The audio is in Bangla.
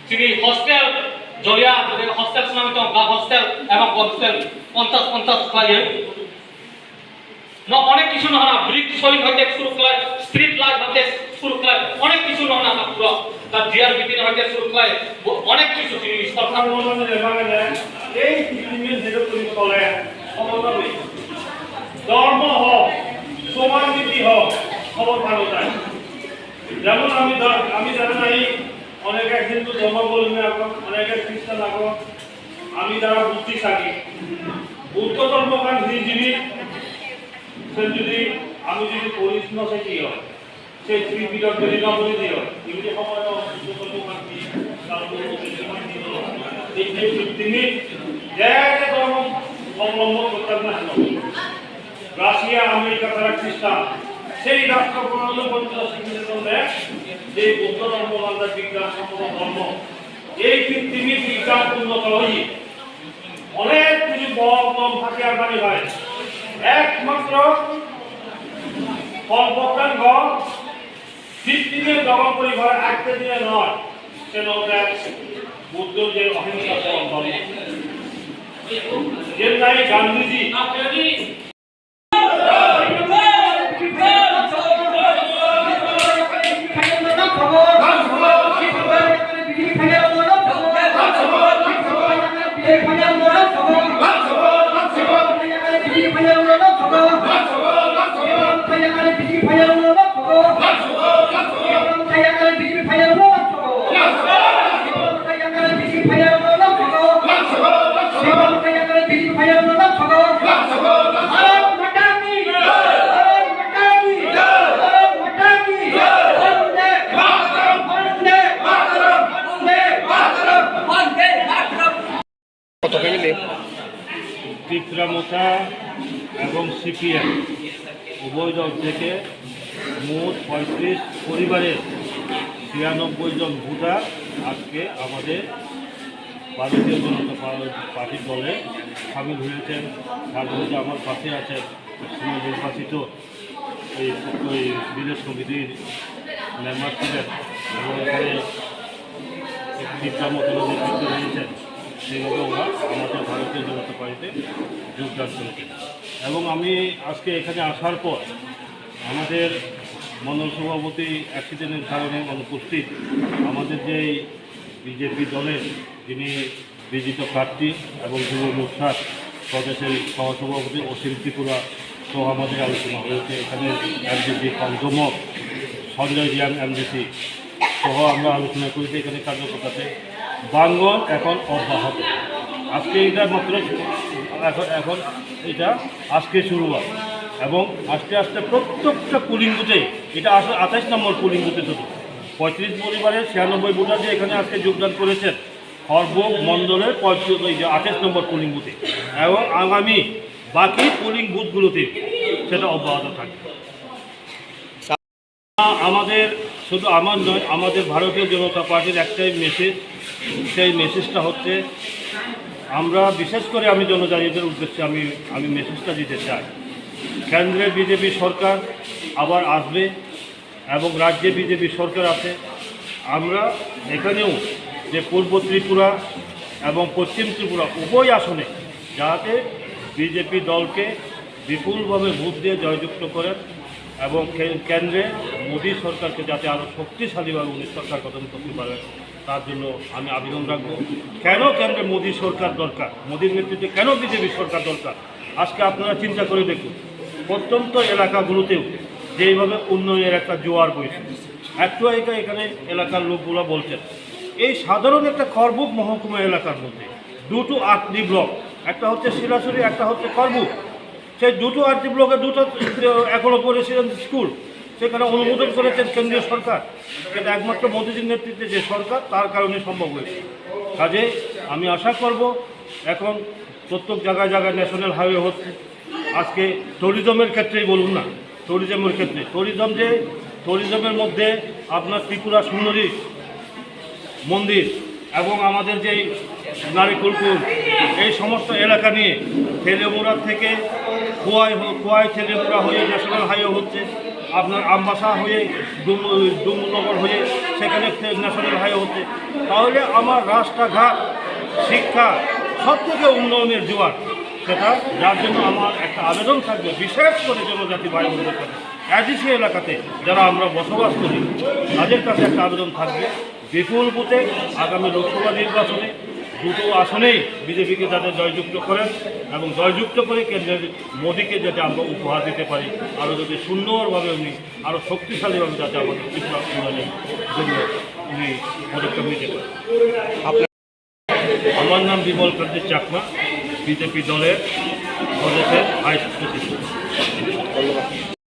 তিনি হোস্টেল জরিয়া হোস্টেল নামিত হোস্টেল এবং হোস্টেল 50 ক্লায়ে অনেক কিছু না ব্রিক সলিং হইতে শুরু করে স্ট্রিট লাইট হইতে শুরু করে অনেক কিছু না পুরো তার জিআর বিটিন হইতে শুরু করে অনেক কিছু তিনি সরকার এই পৃথিবীর যেটা তুমি চলে সমভাবে ধর্ম হোক সমাজনীতি হোক খবর ভালো চাই। যেমন আমি জানেন এই অনেকে হিন্দু ধর্মাবলম্বী আঁকো অনেকে খ্রিস্টান আঁকো আমি যারা বুদ্ধিস্ট থাকি বুদ্ধ ধর্মকান যিনি সে যদি আমি যদি পড়িস না সে কি হয় সে ত্রিপিটক যদি না বলে দিও এগুলি সময় বুদ্ধ ধর্মকান কি তারপর এই যে তিনি যে ধর্ম অবলম্বন করতেন না রাশিয়া আমেরিকা তারা খ্রিস্টান সেই রাষ্ট্রপ্রণালী যে বুদ্ধ ধর্ম আমাদের বিজ্ঞান সম্পন্ন ধর্ম এই পৃথিবীর বিজ্ঞান উন্নত হয়ে অনেক কিছু বম থাকে আর বাড়ি হয় একমাত্র কল্পকাঙ্গ পৃথিবীর জগৎ পরিবার একটা দিয়ে নয় সেন বুদ্ধ যে অহিংসা ধর্ম যে নাই গান্ধীজি ত্রিপুরামোথা এবং সিপিএম উভয় দল থেকে মোট ৩৫ পরিবারের ৯৬ জন ভোটার আজকে আমাদের ভারতীয় জনতা পার্টির দলে সামিল হয়েছেন। তার মধ্যে আমার পাশে আছেন নির্বাচিত এই বিদেশ কমিটির মেম্বার ছিলেন এবং এখানে ত্রিপুরামোথার নেতৃত্ব রয়েছেন সেইভাবে ওরা আমাদের ভারতীয় জনতা পার্টিতে যোগদান করেছেন। এবং আমি আজকে এখানে আসার পর আমাদের মণ্ডল সভাপতি অ্যাক্সিডেন্টের কারণে অনুপস্থিত আমাদের যে বিজেপি দলের যিনি বিজিত প্রার্থী এবং যুব মোর্চার প্রদেশের সহসভাপতি অসীম ত্রিপুরা সহ আমাদের আলোচনা হয়েছে। এখানে এমডিসি পঞ্চমক সঞ্জয় রিয়াং এমডিসি সহ আমরা আলোচনা করেছি। এখানে কার্যকর্তাতে বাঙ্গন এখন অব্যাহত আজকে এটা মাত্র এখন এটা আজকে শুরু হয় এবং আস্তে আস্তে প্রত্যেকটা পোলিং বুথে এটা আসলে ২৮ নম্বর পোলিং বুথে শুধু ৩৫ পরিবারের ৯৬ ভোটার যে এখানে আজকে যোগদান করেছেন সর্বমণ্ডলের ২৮ নম্বর পোলিং বুথে এবং আগামী বাকি পোলিং বুথগুলোতে সেটা অব্যাহত থাকবে। আমাদের শুধু আমার নয় আমাদের ভারতীয় জনতা পার্টির একটাই মেসেজ, সেই মেসেজটা হচ্ছে আমরা বিশেষ করে আমি জনজাতিদের উদ্দেশ্যে আমি মেসেজটা দিতে চাই। কেন্দ্রে বিজেপি সরকার আবার আসবে এবং রাজ্যে বিজেপি সরকার আছে। আমরা এখানেও যে পূর্ব ত্রিপুরা এবং পশ্চিম ত্রিপুরা উভয় আসনে যাতে বিজেপি দলকে বিপুলভাবে ভোট দিয়ে জয়যুক্ত করেন এবং কেন্দ্রে মোদী সরকারকে যাতে আরও শক্তিশালীভাবে উনি সরকার গঠন করতে পারেন তার জন্য আমি আবেদন রাখবো। কেন কেন্দ্রে মোদী সরকার দরকার, মোদীর নেতৃত্বে কেন বিজেপি সরকার দরকার আজকে আপনারা চিন্তা করে দেখুন। প্রত্যন্ত এলাকাগুলোতেও যেইভাবে উন্নয়নের একটা জোয়ার বইছে একটু এখানে এলাকার লোকগুলো বলছেন এই সাধারণ একটা করবুক মহকুমা এলাকার মধ্যে দুটো ৮টি ব্লক, একটা হচ্ছে শিলাছড়ি একটা হচ্ছে করবুক, সেই দুটো ৮টি ব্লকে দুটো এখনো পড়েছিলেন স্কুল সেখানে অনুমোদন করেছেন কেন্দ্রীয় সরকার। সেটা একমাত্র মোদীজির নেতৃত্বে যে সরকার তার কারণে সম্ভব হয়েছে। কাজে আমি আশা করব এখন প্রত্যেক জায়গায় জায়গায় ন্যাশনাল হাইওয়ে হচ্ছে। আজকে ট্যুরিজমের ক্ষেত্রেই বলুন না, ট্যুরিজমের ক্ষেত্রে ট্যুরিজমের মধ্যে আপনার ত্রিপুরা সুন্দরী মন্দির এবং আমাদের যেই নারিকুলপুর এই সমস্ত এলাকা নিয়ে থেলেমুড়া থেকে খোয়াই থেলেমুড়া হয়ে ন্যাশনাল হাইওয়ে হচ্ছে। আপনার আমবাসা হয়ে ডুমনগর হয়ে সেখানে ন্যাশনাল হাইওয়ে হচ্ছে, তাহলে আমার রাস্তাঘাট শিক্ষা সব থেকে উন্নয়নের জোয়ার সেটা, যার জন্য আমার একটা আবেদন থাকবে বিশেষ করে জনজাতি ভাই বোনদের কাছে, এডিসি এলাকাতে যারা আমরা বসবাস করি তাদের কাছে একটা আবেদন থাকবে বিপুল বুথে আগামী লোকসভা নির্বাচনে দুটো আসনেই বিজেপিকে যাতে জয়যুক্ত করেন এবং জয়যুক্ত করে কেন্দ্রের মোদীকে যাতে আমরা উপহার দিতে পারি, আরও যদি সুন্দরভাবে উনি আরও শক্তিশালীভাবে যাতে আমাদের ত্রিপুরা উন্নয়নের জন্য উনি পদক্ষেপ নিতে পারেন। আমার নাম বিমল কান্তি চাকমা, বিজেপি দলের প্রদেশের ভাইস প্রেসিডেন্ট।